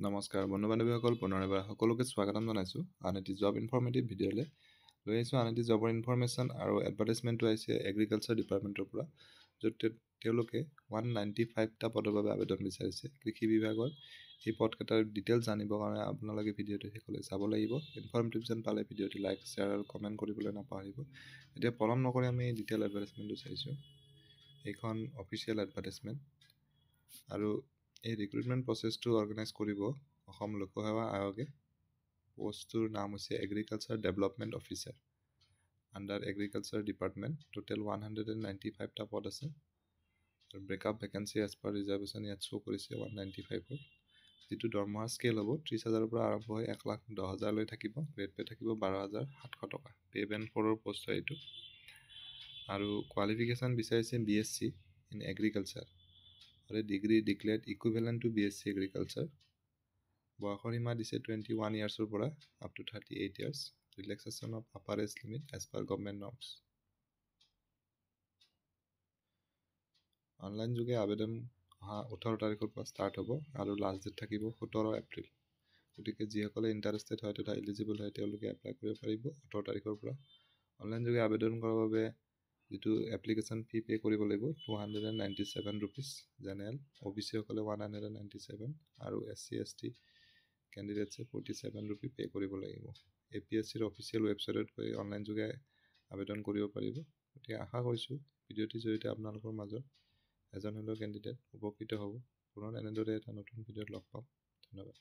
নমস্কাৰ বন্ধু বান্ধৱীসকল, পুনৰ এবাৰ সকলোকে স্বাগতম জনাইছোঁ আন এটি জব ইনফৰ্মেটিভ ভিডিঅ'লৈ। লৈ আহিছোঁ আন এটি জবৰ ইনফৰমেশ্যন আৰু এডভাৰটাইজমেণ্টটো আহিছে এগ্ৰিকালচাৰ ডিপাৰ্টমেণ্টৰ পৰা, য'ত তেওঁলোকে 195টা পদৰ বাবে আবেদন বিচাৰিছে। কৃষি বিভাগৰ এই পদকেইটাৰ ডিটেইলছ জানিবৰ কাৰণে আপোনালোকে ভিডিঅ'টো শেষলৈ চাব লাগিব। ইনফৰ্মেটিভ যেন পালে ভিডিঅ'টো লাইক, শ্বেয়াৰ আৰু কমেণ্ট কৰিবলৈ নাপাহৰিব। এতিয়া পলম নকৰি আমি ডিটেইল এডভাৰটাইজমেণ্টটো চাইছোঁ। এইখন অফিচিয়েল এডভাৰটাইজমেণ্ট আৰু এই ৰিক্ৰুটমেণ্ট প্ৰচেছটো অৰ্গেনাইজ কৰিব অসম লোকসেৱা আয়োগে। পোষ্টটোৰ নাম হৈছে agriculture development officer under agriculture department. Total 195টা পদ আছে আৰু breakup vacancy as per reservation ইয়াত শ্ব' কৰিছে 195ৰ। যিটো দৰমহা স্কেল হ'ব 30,000ৰ পৰা আৰম্ভ হৈ 1,10,000লৈ থাকিব। গ্ৰেড পে থাকিব 12,700 টকা। পে বেণ্ড 4ৰ পষ্ট হয় এইটো। আৰু কোৱালিফিকেশ্যন বিচাৰিছে BSc ইন এগ্ৰিকালচাৰ আৰু degree declared equivalent to BSc agriculture. বয়সৰ সীমা দিছে 21 ইয়াৰ্ছৰ পৰা up to 38 years. Relaxation of upper age limit as per government norms. Online যোগে আবেদন অহা 18 তাৰিখৰ পৰা ষ্টাৰ্ট হ'ব আৰু লাষ্ট ডেট থাকিব 17 এপ্ৰিল। গতিকে যিসকলে ইণ্টাৰেষ্টেড হয় তথা এলিজিবল হয় তেওঁলোকে এপ্লাই কৰিব পাৰিব 18 তাৰিখৰ পৰা। অনলাইন যোগে আবেদন কৰাৰ বাবে যিটো এপ্লিকেশ্যন ফি পে' কৰিব লাগিব 297 ৰুপিজ। জেনেৰেল OBC সকলে 197 আৰু SC ST কেণ্ডিডেটছে 47 ৰুপি পে' কৰিব লাগিব। APSCৰ অফিচিয়েল ৱেবছাইটত গৈ অনলাইন যোগে আবেদন কৰিব পাৰিব। গতিকে আশা কৰিছোঁ ভিডিঅ'টিৰ জৰিয়তে আপোনালোকৰ মাজত এজন হ'লেও কেণ্ডিডেট উপকৃত হ'ব। পুনৰ এনেদৰে এটা নতুন ভিডিঅ'ত লগ পাম। ধন্যবাদ।